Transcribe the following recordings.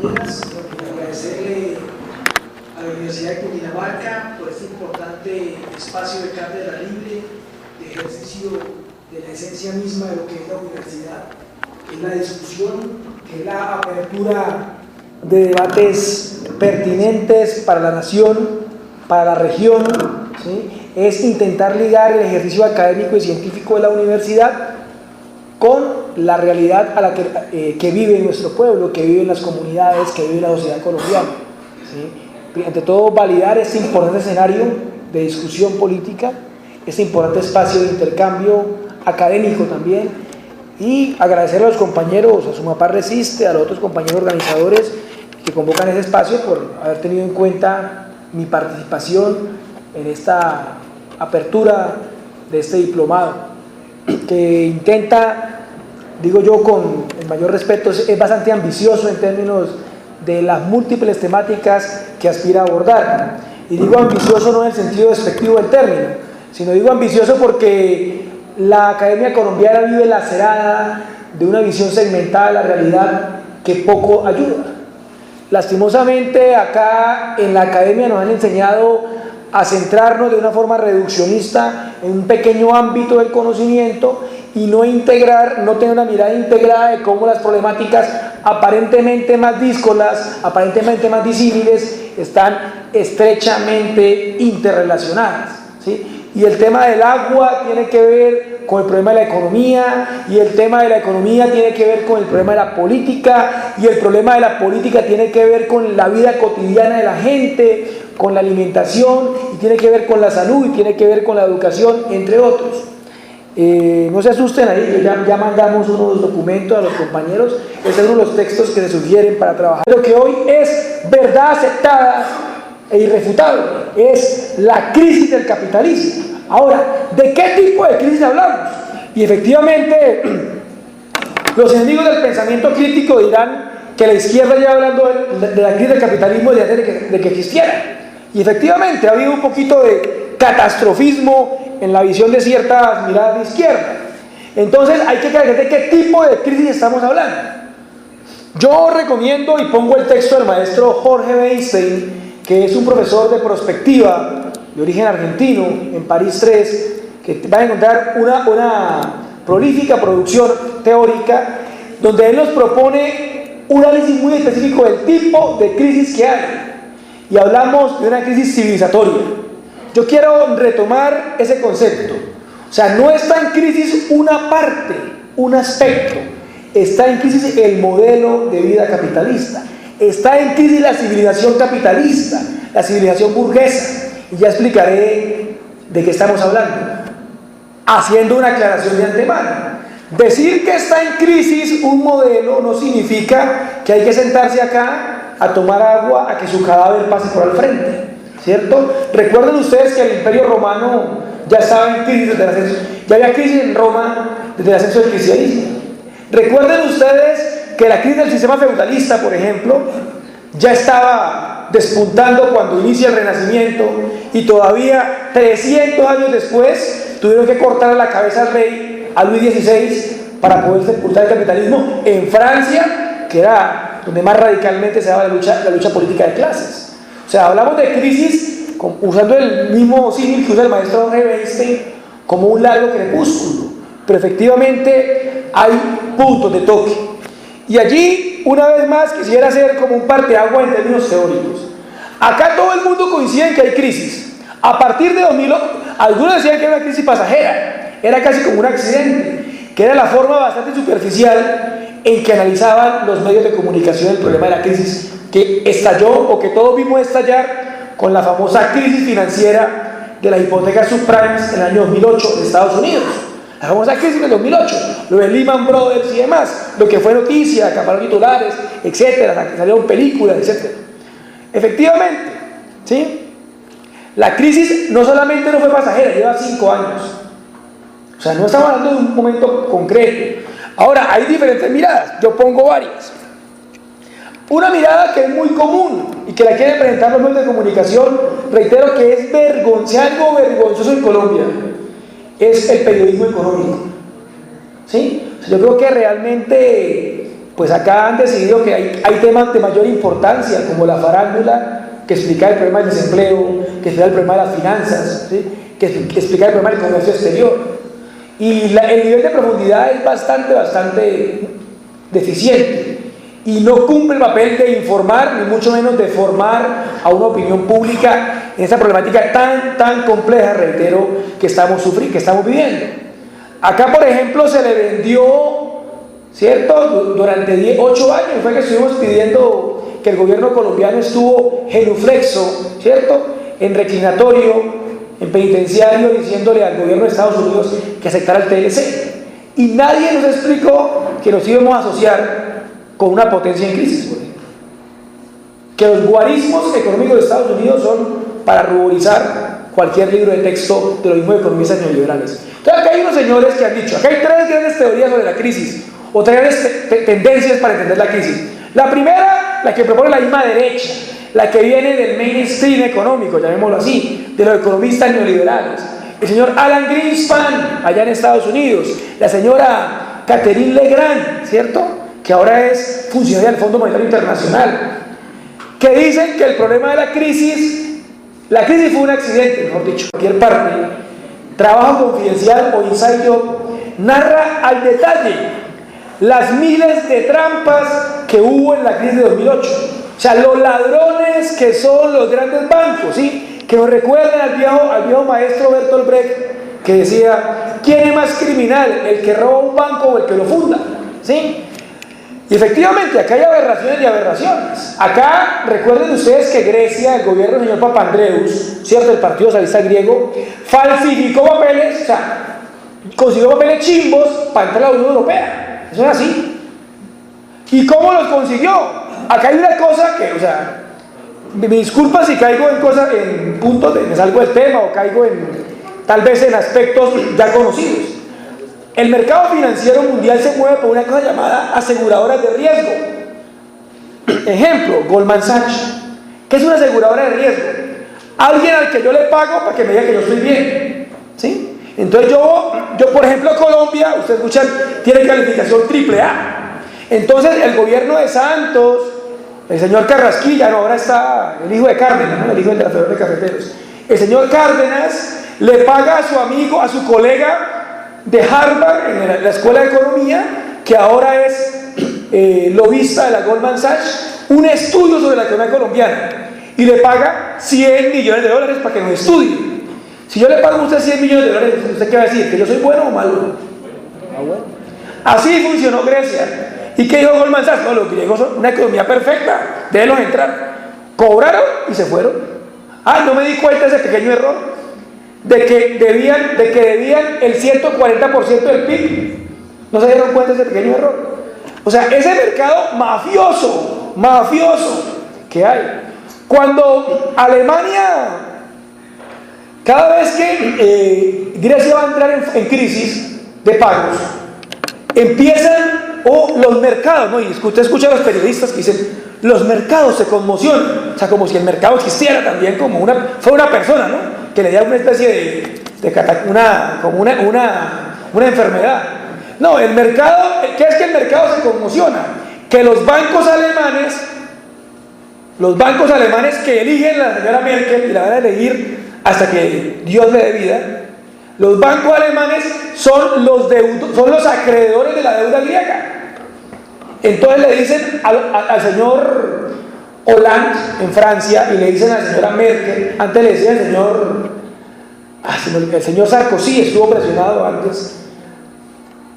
compañeras, agradecerle a la Universidad de Cundinamarca por este importante espacio de cátedra libre, de ejercicio de la esencia misma de lo que es la universidad, que es la discusión, que es la apertura de debates pertinentes para la nación, para la región, ¿sí? Es intentar ligar el ejercicio académico y científico de la universidad con la realidad a la que vive nuestro pueblo, que viven las comunidades, que vive la sociedad colombiana, ¿sí? Ante todo, validar este importante escenario de discusión política, este importante espacio de intercambio académico también, y agradecer a los compañeros, a Sumapar Resiste, a los otros compañeros organizadores que convocan ese espacio por haber tenido en cuenta mi participación en esta apertura de este diplomado, que intenta, digo yo con el mayor respeto, es bastante ambicioso en términos de las múltiples temáticas que aspira a abordar. Y digo ambicioso no en el sentido despectivo del término, sino digo ambicioso porque la academia colombiana vive lacerada de una visión segmentada de la realidad que poco ayuda. Lastimosamente, acá en la academia nos han enseñado a centrarnos de una forma reduccionista en un pequeño ámbito del conocimiento y no integrar, no tener una mirada integrada de cómo las problemáticas aparentemente más díscolas, aparentemente más disímiles, están estrechamente interrelacionadas, ¿sí? Y el tema del agua tiene que ver con el problema de la economía, y el tema de la economía tiene que ver con el problema de la política, y el problema de la política tiene que ver con la vida cotidiana de la gente, con la alimentación, y tiene que ver con la salud, y tiene que ver con la educación, entre otros. No se asusten ahí, ya mandamos unos documentos a los compañeros, estos son los textos que se sugieren para trabajar. Lo que hoy es verdad aceptada e irrefutable es la crisis del capitalismo. Ahora, ¿de qué tipo de crisis hablamos? Y efectivamente, los enemigos del pensamiento crítico dirán que la izquierda lleva hablando de la crisis del capitalismo desde antes de que existiera. Y efectivamente, ha habido un poquito de catastrofismo en la visión de ciertas miradas de izquierda. Entonces, hay que ver de qué tipo de crisis estamos hablando. Yo recomiendo y pongo el texto del maestro Jorge Weinstein, que es un profesor de prospectiva de origen argentino en París 3, que van a encontrar una prolífica producción teórica donde él nos propone un análisis muy específico del tipo de crisis que hay, y hablamos de una crisis civilizatoria. Yo quiero retomar ese concepto. O sea, no está en crisis una parte, un aspecto, está en crisis el modelo de vida capitalista. Está en crisis la civilización capitalista, la civilización burguesa, y ya explicaré de qué estamos hablando, haciendo una aclaración de antemano. Decir que está en crisis un modelo no significa que hay que sentarse acá a tomar agua a que su cadáver pase por al frente, ¿cierto? Recuerden ustedes que el Imperio Romano ya estaba en crisis desde el ascenso, ya había crisis en Roma desde el ascenso del cristianismo. Recuerden ustedes que la crisis del sistema feudalista, por ejemplo, ya estaba despuntando cuando inicia el Renacimiento, y todavía 300 años después tuvieron que cortarle la cabeza al rey, a Luis XVI, para poder sepultar el capitalismo en Francia, que era donde más radicalmente se daba la lucha política de clases. O sea, hablamos de crisis usando el mismo símil que usa el maestro Jorge Weinstein, como un largo crepúsculo, pero efectivamente hay puntos de toque. Y allí, una vez más, quisiera hacer como un parteaguas en términos teóricos. Acá todo el mundo coincide en que hay crisis. A partir de 2008, algunos decían que era una crisis pasajera, era casi como un accidente, que era la forma bastante superficial en que analizaban los medios de comunicación el problema de la crisis que estalló, o que todos vimos estallar, con la famosa crisis financiera de las hipotecas subprimes en el año 2008 de Estados Unidos. La famosa crisis del 2008, lo de Lehman Brothers y demás, lo que fue noticia, acaparar titulares, etcétera, que salieron películas, etcétera. Efectivamente, ¿sí? La crisis no solamente no fue pasajera, lleva 5 años. O sea, no estamos hablando de un momento concreto. Ahora, hay diferentes miradas, yo pongo varias. Una mirada que es muy común y que la quieren presentar los medios de comunicación, reitero que es algo vergonzoso en Colombia, es el periodismo económico, ¿sí? Yo creo que realmente pues acá han decidido que hay temas de mayor importancia, como la farándula, que explica el problema del desempleo, que explica el problema de las finanzas, ¿sí? que explica el problema del comercio exterior. Y el nivel de profundidad es bastante deficiente y no cumple el papel de informar, ni mucho menos de formar a una opinión pública en esta problemática tan compleja, reitero, que estamos viviendo. Acá, por ejemplo, se le vendió, ¿cierto? Durante 8 años fue que estuvimos pidiendo que el gobierno colombiano estuvo genuflexo, ¿cierto? En reclinatorio, en penitenciario, diciéndole al gobierno de Estados Unidos que aceptara el TLC. Y nadie nos explicó que nos íbamos a asociar con una potencia en crisis, por ejemplo. Que los guarismos económicos de Estados Unidos son para ruborizar cualquier libro de texto de los mismos economistas neoliberales. Entonces acá hay unos señores que han dicho, acá hay 3 grandes teorías sobre la crisis, o 3 grandes tendencias para entender la crisis. La primera, la que propone la misma derecha, la que viene del mainstream económico, llamémoslo así, de los economistas neoliberales. El señor Alan Greenspan, allá en Estados Unidos, la señora Catherine Legrand, ¿cierto?, que ahora es funcionaria del Fondo Monetario Internacional, que dicen que el problema de la crisis fue un accidente, mejor dicho, cualquier parte. Trabajo Confidencial o Inside Job narra al detalle las miles de trampas que hubo en la crisis de 2008. O sea, los ladrones que son los grandes bancos, ¿sí? Que nos recuerdan al viejo maestro Bertolt Brecht, que decía, ¿quién es más criminal, el que roba un banco o el que lo funda? ¿Sí? Y efectivamente, acá hay aberraciones y aberraciones. Acá, recuerden ustedes que Grecia, el gobierno del señor Papandreous, ¿cierto?, el Partido Socialista griego, falsificó papeles, o sea, consiguió papeles chimbos para entrar a la Unión Europea. Eso es así. ¿Y cómo los consiguió? Acá hay una cosa que, o sea, me disculpa si caigo en puntos, me salgo del tema o caigo tal vez en aspectos ya conocidos. El mercado financiero mundial se mueve por una cosa llamada aseguradoras de riesgo. Ejemplo, Goldman Sachs. ¿Qué es una aseguradora de riesgo? Alguien al que yo le pago para que me diga que yo estoy bien, ¿sí? Entonces yo por ejemplo, Colombia, ustedes escuchan, tiene calificación AAA. Entonces el gobierno de Santos, el señor Carrasquilla, no, ahora está el hijo de Cárdenas, ¿no?, el hijo del Federación de Cafeteros. El señor Cárdenas le paga a su amigo, a su colega de Harvard, en la Escuela de Economía, que ahora es lobista de la Goldman Sachs, un estudio sobre la economía colombiana, y le paga $100 millones para que nos estudie. Si yo le pago a usted $100 millones, ¿usted qué va a decir? ¿Que yo soy bueno o malo? Así funcionó Grecia. ¿Y qué dijo Goldman Sachs? No, los griegos son una economía perfecta, déjenlos entrar. Cobraron y se fueron. No me di cuenta de ese pequeño error, de que debían el 140% del PIB. No se dieron cuenta de ese pequeño error. O sea, ese mercado mafioso que hay. Cuando Alemania, cada vez que Grecia va a entrar en crisis de pagos, empiezan los mercados, ¿no? Y usted escucha a los periodistas que dicen, los mercados se conmocionan, o sea, como si el mercado existiera también, como fue una persona, ¿no?, que le diera una especie una enfermedad. No, el mercado, ¿qué es que el mercado se conmociona? Que los bancos alemanes que eligen a la señora Merkel y la van a elegir hasta que Dios le dé vida, los bancos alemanes son los acreedores de la deuda griega. Entonces le dicen al señor Hollande en Francia, y le dicen a la señora Merkel, antes le decían el señor Sarkozy, estuvo presionado antes,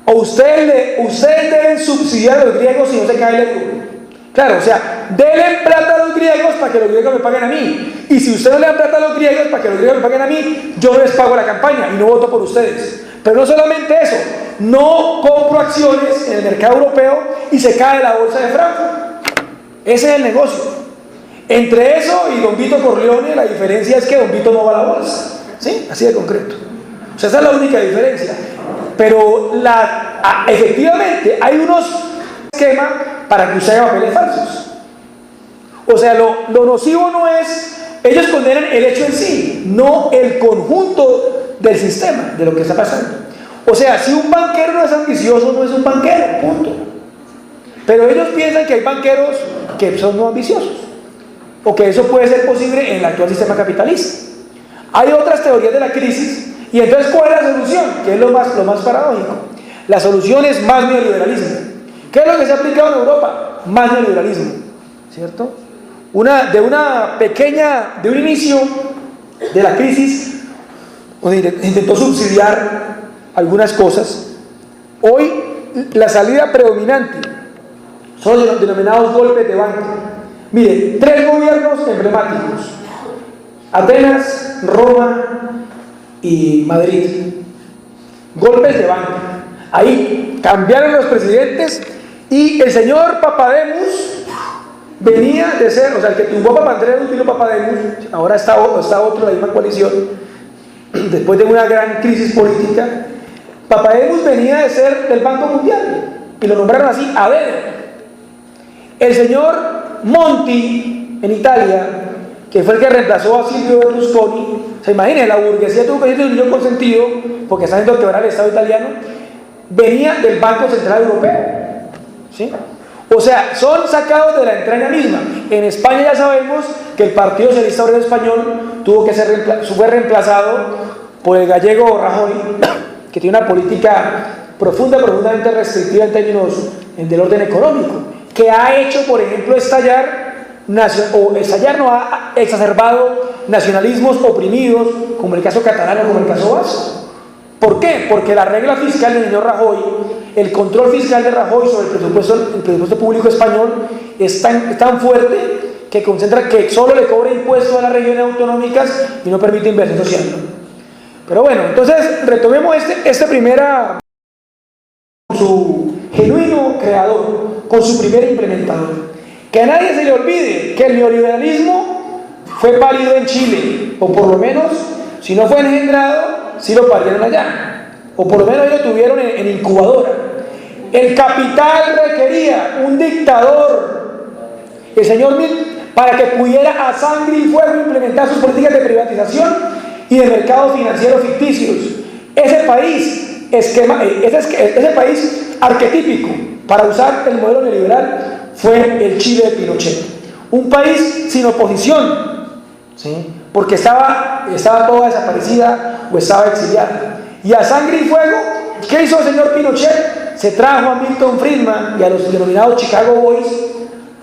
o ustedes deben subsidiar a los griegos si no se cae el euro. Claro, o sea, denle plata a los griegos para que los griegos me paguen a mí, y si ustedes no le dan plata a los griegos para que los griegos me paguen a mí, yo no les pago la campaña y no voto por ustedes. Pero no solamente eso, no compro acciones en el mercado europeo y se cae la bolsa de Frankfurt. Ese es el negocio. Entre eso y Don Vito Corleone, la diferencia es que Don Vito no va a la bolsa, ¿sí? Así de concreto. O sea, esa es la única diferencia. Pero efectivamente hay unos esquemas para que usted haga papeles falsos. O sea, lo nocivo no es, ellos condenan el hecho en sí, no el conjunto del sistema, de lo que está pasando. O sea, si un banquero no es ambicioso, no es un banquero, punto. Pero ellos piensan que hay banqueros que son no ambiciosos, o que eso puede ser posible en el actual sistema capitalista. Hay otras teorías de la crisis, y entonces ¿cuál es la solución? Que es lo más paradójico. La solución es más neoliberalismo. ¿Qué es lo que se ha aplicado en Europa? Más neoliberalismo, ¿cierto? De un inicio de la crisis, donde intentó subsidiar algunas cosas. Hoy la salida predominante son los denominados golpes de banco. Mire, 3 gobiernos emblemáticos: Atenas, Roma y Madrid. Golpes de banco. Ahí cambiaron los presidentes y el señor Papademos venía de ser, o sea, el que tumbó a Papandreou vino Papademos, ahora está otro de la misma coalición, después de una gran crisis política. Papademos venía de ser del Banco Mundial y lo nombraron así a dedo. El señor Monti en Italia, que fue el que reemplazó a Silvio Berlusconi, se imaginen, la burguesía tuvo que ser un niño consentido porque está haciendo quebrar el Estado italiano, venía del Banco Central Europeo, ¿sí? O sea, son sacados de la entraña misma. En España ya sabemos que el Partido Socialista Obrero Español fue reemplazado por el gallego Rajoy, que tiene una política profundamente restrictiva en términos del orden económico, que ha hecho, por ejemplo, ha exacerbado nacionalismos oprimidos, como el caso catalán o como el caso vasco. ¿Por qué? Porque la regla fiscal del señor Rajoy, el control fiscal de Rajoy sobre el presupuesto público español es tan fuerte que concentra que solo le cobra impuestos a las regiones autonómicas y no permite inversión social. Pero bueno, entonces retomemos con su genuino creador, con su primer implementador. Que a nadie se le olvide que el neoliberalismo fue parido en Chile, o por lo menos, si no fue engendrado, sí lo parieron allá, o por lo menos ellos lo tuvieron en incubadora. El capital requería un dictador, el señor Mill, para que pudiera a sangre y fuego implementar sus políticas de privatización y de mercados financieros ficticios. Ese país arquetípico para usar el modelo neoliberal fue el Chile de Pinochet, un país sin oposición, ¿sí? Porque estaba toda desaparecida o estaba exiliada. Y a sangre y fuego, ¿qué hizo el señor Pinochet? Se trajo a Milton Friedman y a los denominados Chicago Boys,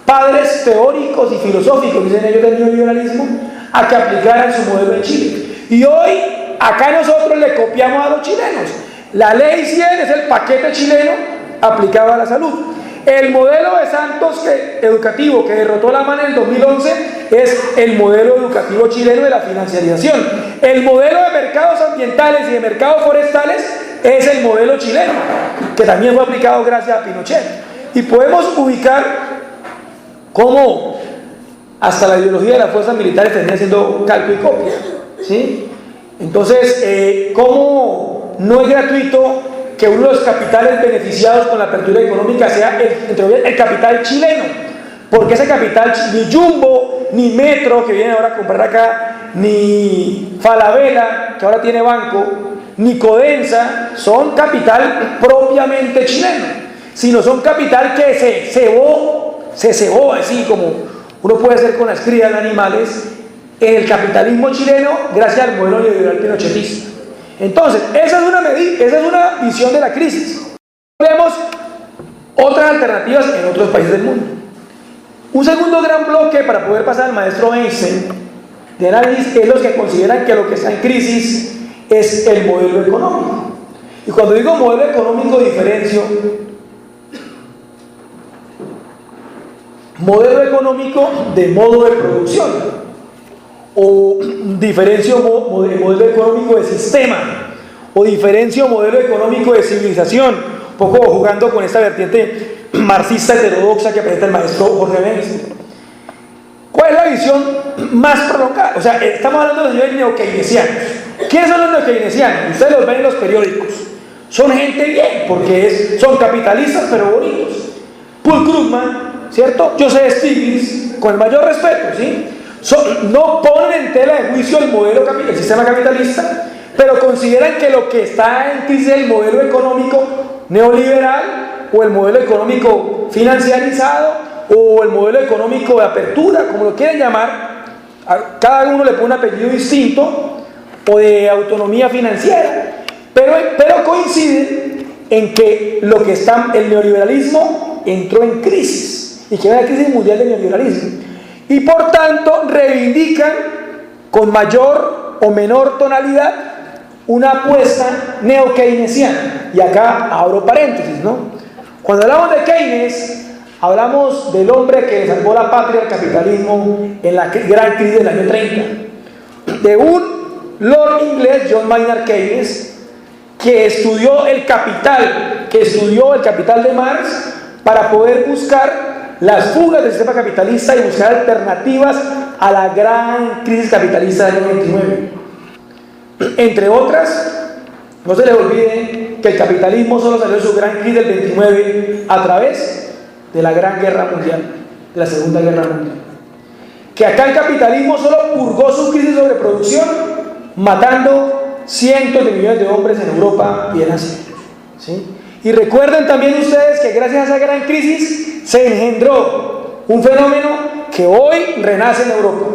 padres teóricos y filosóficos, dicen ellos, del neoliberalismo, a que aplicaran su modelo en Chile. Y hoy, acá nosotros le copiamos a los chilenos. La ley 100 es el paquete chileno aplicado a la salud. El modelo de Santos educativo que derrotó la MAN en el 2011 es el modelo educativo chileno de la financiarización. El modelo de mercados ambientales y de mercados forestales es el modelo chileno, que también fue aplicado gracias a Pinochet. Y podemos ubicar cómo hasta la ideología de las fuerzas militares termina siendo calco y copia, ¿sí? Entonces, ¿cómo no es gratuito que uno de los capitales beneficiados con la apertura económica sea el capital chileno? Porque ese capital, ni Jumbo, ni Metro, que viene ahora a comprar acá, ni Falabella, que ahora tiene banco, ni Codensa, son capital propiamente chileno, sino son capital que se cebó, así como uno puede hacer con las crías de animales, en el capitalismo chileno gracias al modelo neoliberal pinochetista. Entonces, esa es una visión de la crisis. Vemos otras alternativas en otros países del mundo. Un segundo gran bloque para poder pasar al maestro Einstein de análisis es los que consideran que lo que está en crisis es el modelo económico. Y cuando digo modelo económico, diferencio modelo económico de modo de producción, o diferencio modelo económico de sistema, o diferencio modelo económico de civilización, un poco jugando con esta vertiente marxista heterodoxa que presenta el maestro Jorge Benz. ¿Cuál es la visión más prolongada? O sea, estamos hablando de los señores neokeynesianos. ¿Quiénes son los neokeynesianos? Ustedes los ven en los periódicos. Son gente bien, porque son capitalistas pero bonitos. Paul Krugman, ¿cierto? Joseph Stiglitz, con el mayor respeto, ¿sí? No ponen en tela de juicio el sistema capitalista, pero consideran que lo que está en crisis es el modelo económico neoliberal o el modelo económico financiarizado, o el modelo económico de apertura, como lo quieren llamar. Cada uno le pone un apellido distinto, o de autonomía financiera, pero coinciden en que el neoliberalismo entró en crisis, y que hay una crisis mundial del neoliberalismo, y por tanto reivindican con mayor o menor tonalidad una apuesta neo-keynesiana. Y acá abro paréntesis, ¿no? Cuando hablamos de Keynes, hablamos del hombre que salvó la patria al capitalismo en la gran crisis del año 30, de un lord inglés, John Maynard Keynes, que estudió el capital de Marx para poder buscar las fugas del sistema capitalista y buscar alternativas a la gran crisis capitalista del año 29. Entre otras, no se les olvide que el capitalismo solo salió de su gran crisis del 29 a través de la Gran Guerra Mundial, de la Segunda Guerra Mundial. Que acá el capitalismo solo purgó su crisis de sobreproducción matando cientos de millones de hombres en Europa y en Asia, ¿sí? Y recuerden también ustedes que gracias a esa gran crisis se engendró un fenómeno que hoy renace en Europa: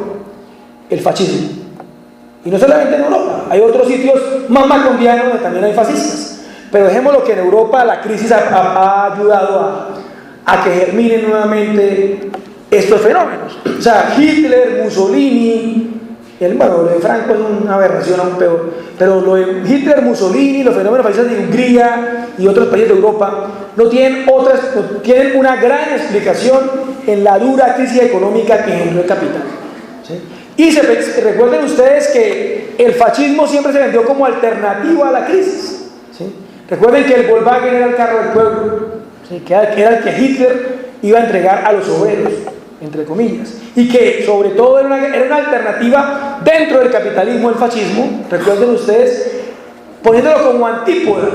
el fascismo. Y no solamente en Europa, hay otros sitios más macondianos donde también hay fascistas, pero dejémoslo que en Europa la crisis ha ayudado a que germinen nuevamente estos fenómenos. O sea, Hitler, Mussolini, bueno, lo de Franco es una aberración aún peor, pero lo de Hitler, Mussolini, los fenómenos fascistas de Hungría y otros países de Europa no tienen una gran explicación en la dura crisis económica que generó el capital, ¿sí? Y recuerden ustedes que el fascismo siempre se vendió como alternativa a la crisis, ¿sí? Recuerden que el Volkswagen era el carro del pueblo, ¿sí? Que era el que Hitler iba a entregar a los obreros, entre comillas, y que sobre todo era una alternativa dentro del capitalismo, el fascismo, recuerden ustedes, poniéndolo como antípoda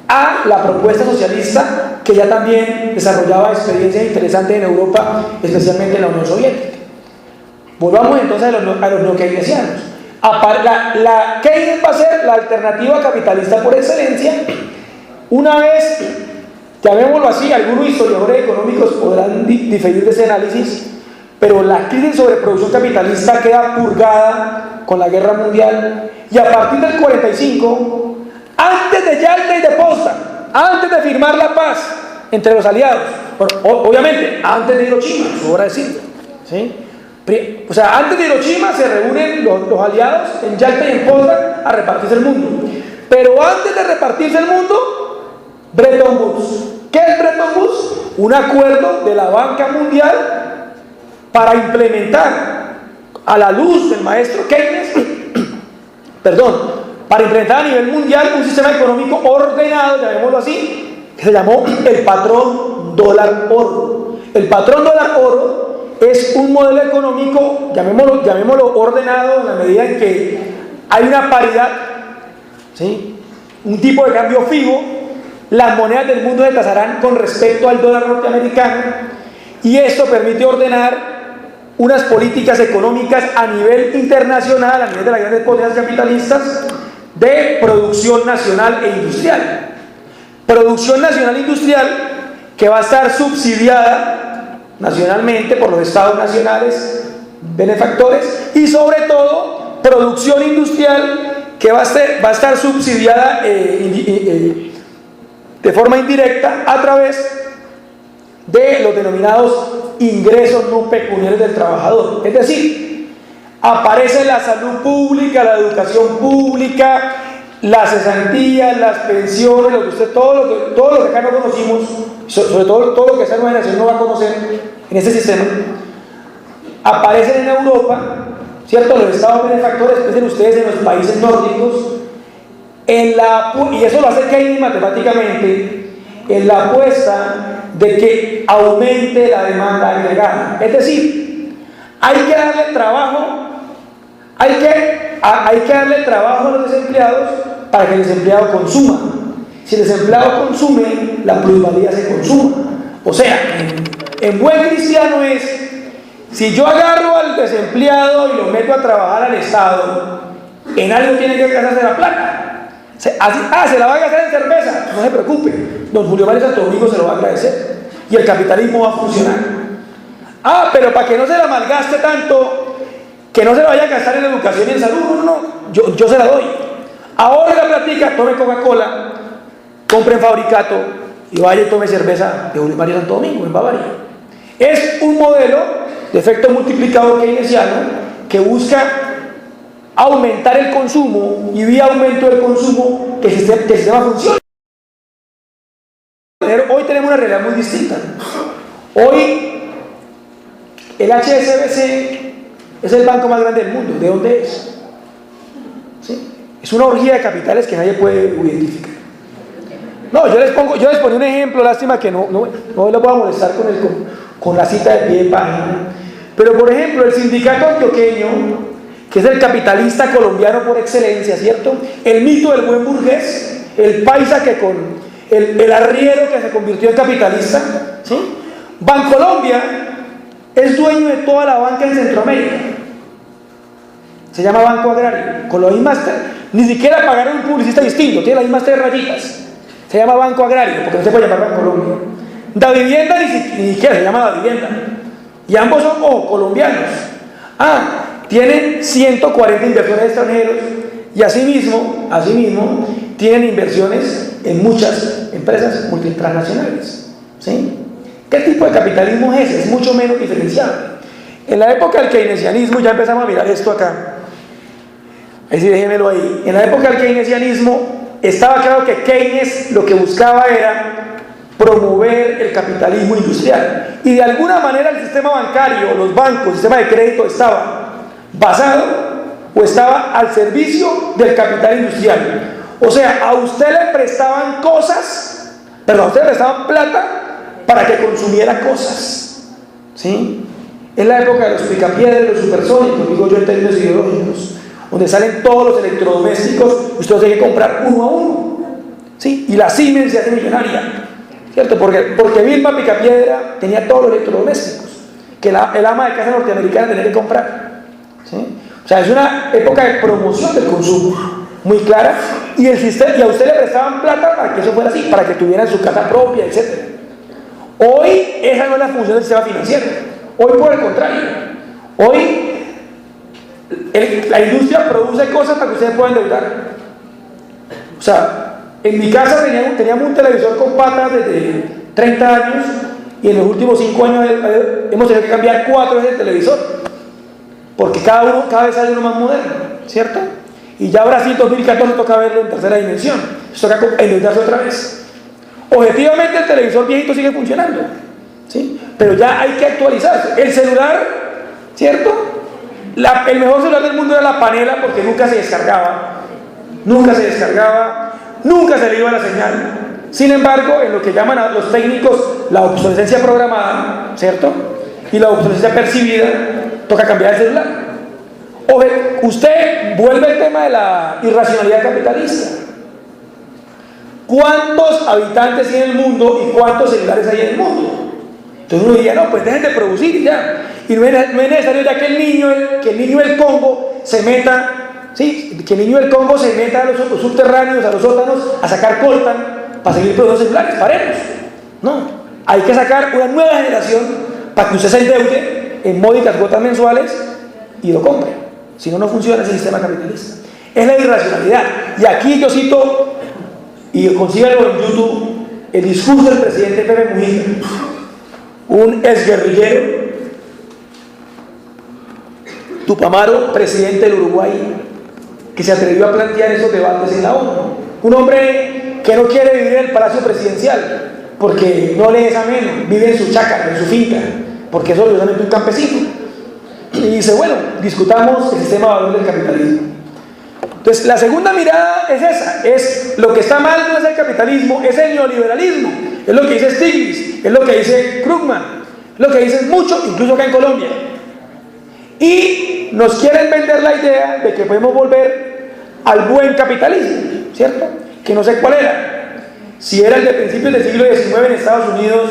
a la propuesta socialista que ya también desarrollaba experiencias interesantes en Europa, especialmente en la Unión Soviética. Volvamos entonces a los neo-keynesianos. Keynes va a ser la alternativa capitalista por excelencia, una vez, llamémoslo así, algunos historiadores económicos podrán diferir de ese análisis, pero la crisis de sobreproducción capitalista queda purgada con la guerra mundial, y a partir del 45, antes de Yalta y de Potsdam, antes de firmar la paz entre los aliados, bueno, obviamente antes de Hiroshima, sobra decirlo, ¿sí? O sea, antes de Hiroshima se reúnen los aliados en Yalta y en Potsdam a repartirse el mundo, pero antes de repartirse el mundo, Bretton Woods. ¿Qué es Bretton Woods? Un acuerdo de la banca mundial para implementar, a la luz del maestro Keynes, para implementar a nivel mundial un sistema económico ordenado, llamémoslo así, que se llamó el patrón dólar-oro. El patrón dólar-oro es un modelo económico, llamémoslo ordenado, en la medida en que hay una paridad, ¿sí? Un tipo de cambio fijo. Las monedas del mundo se tasarán con respecto al dólar norteamericano, y esto permite ordenar unas políticas económicas a nivel internacional, a nivel de las grandes potencias capitalistas, de producción nacional e industrial. Producción nacional e industrial que va a estar subsidiada nacionalmente por los estados nacionales benefactores, y sobre todo producción industrial que va a estar subsidiada de forma indirecta a través de los denominados ingresos no pecuniarios del trabajador. Es decir, aparece la salud pública, la educación pública, las cesantías, las pensiones, todo lo que acá no conocimos, sobre todo lo que esta nueva generación no va a conocer en este sistema, aparecen en Europa, ¿cierto? Los estados benefactores, piensen ustedes en los países nórdicos, y eso lo hace Keynes matemáticamente, en la apuesta de que aumente la demanda agregada. Es decir, hay que darle trabajo a los desempleados para que el desempleado consuma. Si el desempleado consume, la plusvalía se consuma. O sea, en buen cristiano es, si yo agarro al desempleado y lo meto a trabajar al Estado, en algo tiene que gastarse la plata. ¿se la va a gastar en cerveza? No se preocupe, don Julio Mario Santo Domingo se lo va a agradecer y el capitalismo va a funcionar. Pero para que no se la malgaste tanto, que no se la vaya a gastar en educación y en salud, yo se la doy. Ahora la platica, tome Coca-Cola, compre en Fabricato y vaya y tome cerveza de Julio Mario Santo Domingo en Bavaria. Es un modelo de efecto multiplicador keynesiano que busca aumentar el consumo y vía aumento del consumo que el sistema funcione. Hoy tenemos una realidad muy distinta. Hoy el HSBC es el banco más grande del mundo. ¿De dónde es? ¿Sí? Es una orgía de capitales que nadie puede identificar. No, yo les pongo un ejemplo, lástima que no les voy a molestar con la cita de pie de página. Pero por ejemplo, el sindicato antioqueño, que es el capitalista colombiano por excelencia, ¿cierto? El mito del buen burgués, el paisa que con el arriero que se convirtió en capitalista, ¿sí? Bancolombia es dueño de toda la banca en Centroamérica. Se llama Banco Agrario, con las mismas, ni siquiera pagaron un publicista distinto, tiene las mismas 3 rayitas. Se llama Banco Agrario, porque no se puede llamar Bancolombia. Da Vivienda ni siquiera se llama Da Vivienda. Y ambos son colombianos. Tienen 140 inversores extranjeros y asimismo tienen inversiones en muchas empresas multinacionales. ¿Sí? ¿Qué tipo de capitalismo es ese? Es mucho menos diferenciable. En la época del keynesianismo, ya empezamos a mirar esto acá. Ahí sí, déjenmelo ahí. En la época del keynesianismo estaba claro que Keynes lo que buscaba era promover el capitalismo industrial. Y de alguna manera el sistema bancario, los bancos, el sistema de crédito estaba basado o estaba al servicio del capital industrial. O sea, a usted le prestaban a usted le prestaban plata para que consumiera cosas. ¿Sí? Es la época de los picapiedras, los supersónicos, digo yo en términos ideológicos, donde salen todos los electrodomésticos, usted tiene que comprar uno a uno. ¿Sí? Y la Siemens se hace millonaria, ¿cierto? Porque Vilma Picapiedra tenía todos los electrodomésticos que el ama de casa norteamericana tenía que comprar. ¿Sí? O sea, es una época de promoción del consumo muy clara, y a usted le prestaban plata para que eso fuera así, para que tuviera su casa propia, etc. Hoy esa no es la función del sistema financiero. Hoy por el contrario, hoy la industria produce cosas para que ustedes puedan endeudar. O sea, en mi casa teníamos un televisor con patas desde 30 años y en los últimos 5 años hemos tenido que cambiar 4 veces el televisor, porque cada vez sale uno más moderno, ¿cierto? Y ya ahora sí, en 2014 toca verlo en tercera dimensión, toca endeudarse otra vez. Objetivamente el televisor viejito sigue funcionando, ¿sí? Pero ya hay que actualizarse. El celular, ¿cierto? El mejor celular del mundo era la panela, porque nunca se descargaba, nunca se le iba la señal. Sin embargo, en lo que llaman a los técnicos la obsolescencia programada, ¿cierto? Y la obsolescencia percibida, toca cambiar el celular. Usted vuelve al tema de la irracionalidad capitalista. ¿Cuántos habitantes tiene el mundo y cuántos celulares hay en el mundo? Entonces uno diría, no, pues dejen de producir y ya. Y no es necesario ya que el niño del Congo se meta, ¿sí? Que el niño del Congo se meta a los subterráneos, a los sótanos, a sacar coltan para seguir produciendo celulares. Paremos. No, hay que sacar una nueva generación para que usted se endeude en módicas cuotas mensuales y lo compre. Si no, no funciona ese sistema capitalista. Es la irracionalidad. Y aquí yo cito, y consíganlo en YouTube, el discurso del presidente Pepe Mujica, un exguerrillero, Tupamaro, presidente del Uruguay, que se atrevió a plantear esos debates en la ONU. Un hombre que no quiere vivir en el palacio presidencial, porque no le es ameno, vive en su chácara, en su finca, porque es orgullosamente un campesino. Y dice, bueno, discutamos el sistema de valor del capitalismo. Entonces, la segunda mirada es esa, es lo que está mal no es el capitalismo, es el neoliberalismo, es lo que dice Stiglitz, es lo que dice Krugman, es lo que dicen mucho, incluso acá en Colombia. Y nos quieren vender la idea de que podemos volver al buen capitalismo, ¿cierto? Que no sé cuál era. Si era el de principios del siglo XIX en Estados Unidos,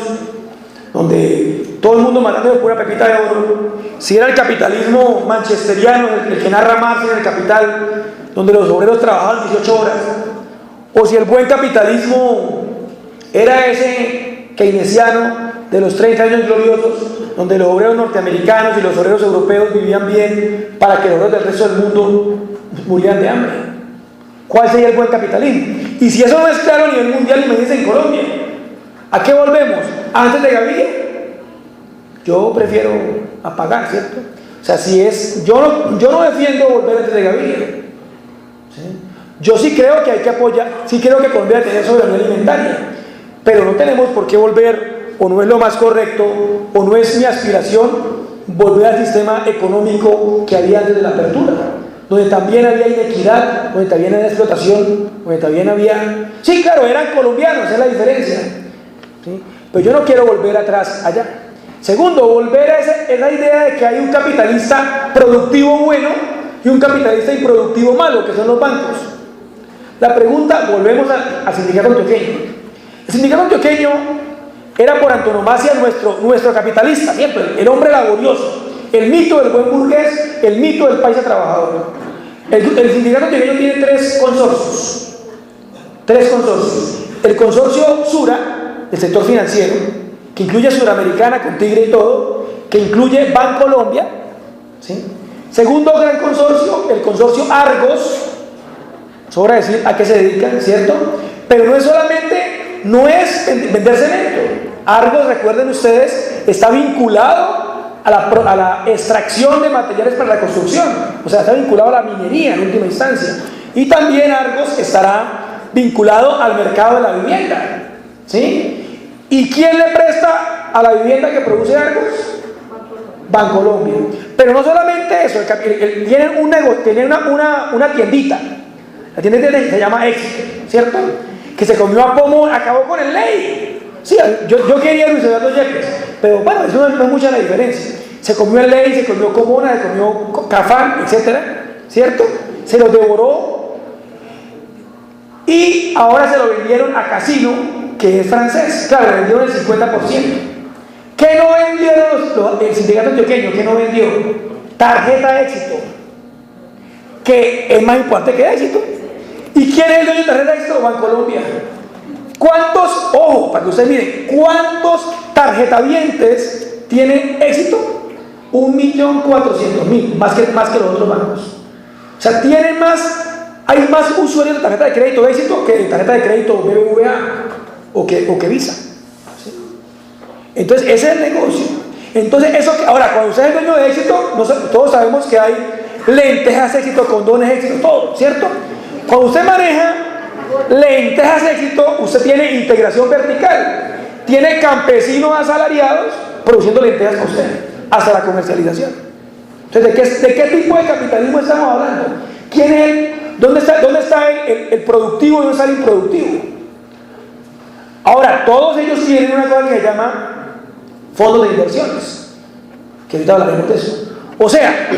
donde todo el mundo matando de pura pepita de oro, si era el capitalismo manchesteriano, el que narra Marx en El Capital, donde los obreros trabajaban 18 horas, o si el buen capitalismo era ese keynesiano de los 30 años gloriosos, donde los obreros norteamericanos y los obreros europeos vivían bien para que los obreros del resto del mundo murieran de hambre. ¿Cuál sería el buen capitalismo? Y si eso no es claro a nivel mundial, imagínense en Colombia. ¿A qué volvemos? ¿Antes de Gaviria? Yo prefiero apagar, ¿cierto? O sea, si es, yo no defiendo volver antes de Gaviria, ¿sí? Yo sí creo que hay que apoyar, sí creo que Colombia debe tener soberanía alimentaria, pero no tenemos por qué volver, o no es lo más correcto, o no es mi aspiración volver al sistema económico que había antes de la apertura, donde también había inequidad, donde también había explotación, donde también había... Sí, claro, eran colombianos, es la diferencia, ¿sí? Pero yo no quiero volver atrás allá. Segundo, volver a esa idea de que hay un capitalista productivo bueno y un capitalista improductivo malo, que son los bancos. La pregunta, volvemos al sindicato antioqueño. El sindicato antioqueño era por antonomasia nuestro capitalista, ¿cierto? El hombre laborioso, el mito del buen burgués, el mito del paisa trabajador. El sindicato antioqueño tiene tres consorcios. El consorcio Sura, del sector financiero, que incluye Suramericana con Tigre y todo, que incluye Bancolombia, ¿sí? Segundo gran consorcio, el consorcio Argos, sobra decir a qué se dedican, ¿cierto? Pero no es solamente, no es vender cemento. Argos, recuerden ustedes, está vinculado a la extracción de materiales para la construcción, o sea, está vinculado a la minería en última instancia. Y también Argos estará vinculado al mercado de la vivienda, ¿sí? ¿Y quién le presta a la vivienda que produce Argos? Bancolombia. Pero no solamente eso, tienen un negocio, tienen una tiendita. La tiendita se llama Éxito, ¿cierto? Que se comió a pomo, acabó con el ley. Sí, yo quería Luis Eduardo Yepes, pero bueno, eso no es mucha la diferencia. Se comió el ley, se comió Comuna, se comió Cafán, etcétera, ¿cierto? Se lo devoró y ahora se lo vendieron a Casino, que es francés. Claro, le vendieron el 50%. ¿Qué no vendieron el sindicato antioqueño? ¿Qué no vendió? Tarjeta de Éxito, que es más importante que Éxito. ¿Y quién es el dueño de tarjeta de Éxito? Bancolombia. ¿Cuántos, ojo, para que ustedes miren, cuántos tarjetavientes tiene Éxito? 1.400.000, más que los otros bancos. O sea, hay más usuarios de tarjeta de crédito de Éxito que de tarjeta de crédito BBVA o que Visa, ¿sí? Entonces, ese es el negocio. Entonces, ahora, cuando usted es dueño de Éxito, todos sabemos que hay lentejas Éxito, condones Éxito, todo, ¿cierto? Cuando usted maneja lentejas Éxito, usted tiene integración vertical, tiene campesinos asalariados produciendo lentejas con usted, hasta la comercialización. Entonces, ¿de qué tipo de capitalismo estamos hablando? ¿Quién es ¿Dónde está el productivo y dónde está el improductivo? Ahora, todos ellos tienen una cosa que se llama fondos de inversiones, que ahorita hablaremos de eso. O sea,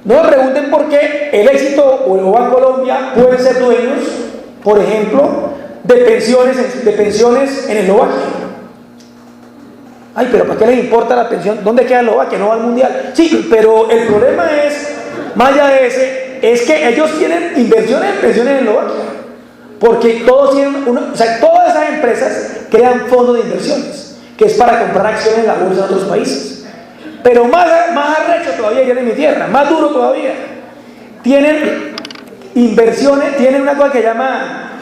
no me pregunten por qué el Éxito o el Bancolombia pueden ser dueños, por ejemplo, de pensiones en Eslovaquia. Ay, pero ¿para qué les importa la pensión? ¿Dónde queda Eslovaquia? No va al mundial. Sí, pero el problema es, más allá de ese, es que ellos tienen inversiones en pensiones en Eslovaquia. Porque todos tienen todas esas empresas crean fondos de inversiones, que es para comprar acciones en la bolsa de otros países. Pero más arrecho todavía, ya en mi tierra, más duro todavía. Tienen inversiones, tienen una cosa que llama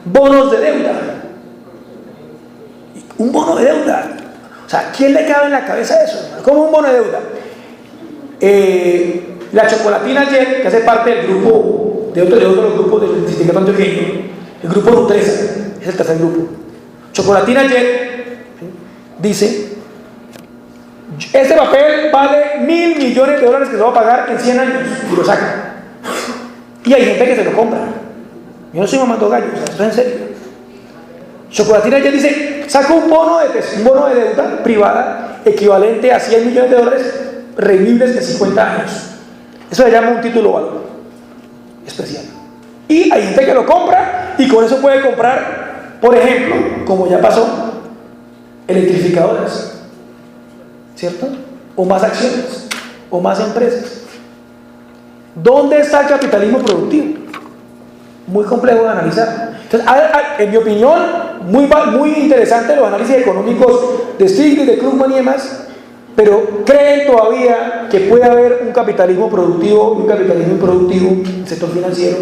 bonos de deuda. Un bono de deuda. O sea, ¿quién le cabe en la cabeza eso? ¿Cómo un bono de deuda? La Chocolatina ayer, que hace parte del grupo, de otro de los grupos del sindicato antioqueño, el grupo Nutresa, es el tercer grupo. Chocolatina ayer dice: este papel vale $1.000 millones que se va a pagar en 100 años, y lo saca. Y hay gente que se lo compra. Yo no soy mamando gallos, esto es en serio. Chocolatina ayer dice: saca un bono de deuda privada equivalente a $100 millones revivibles en 50 años. Eso se llama un título valor especial. Y hay gente que lo compra y con eso puede comprar, por ejemplo, como ya pasó, electrificadoras, ¿cierto? O más acciones, o más empresas. ¿Dónde está el capitalismo productivo? muy complejo de analizar. Entonces, en mi opinión, muy interesante los análisis económicos de Stiglitz, de Krugman y demás, pero creen todavía que puede haber un capitalismo productivo y un capitalismo improductivo en el sector financiero,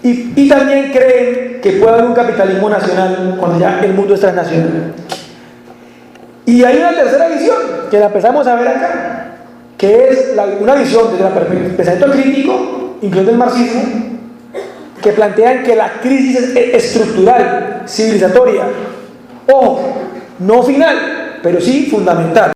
y también creen que puede haber un capitalismo nacional cuando ya el mundo es transnacional. Y hay una tercera visión que la empezamos a ver acá, que es una visión desde el pensamiento crítico, incluyendo el marxismo, que plantean que la crisis es estructural, civilizatoria, ojo, no final, pero sí fundamental.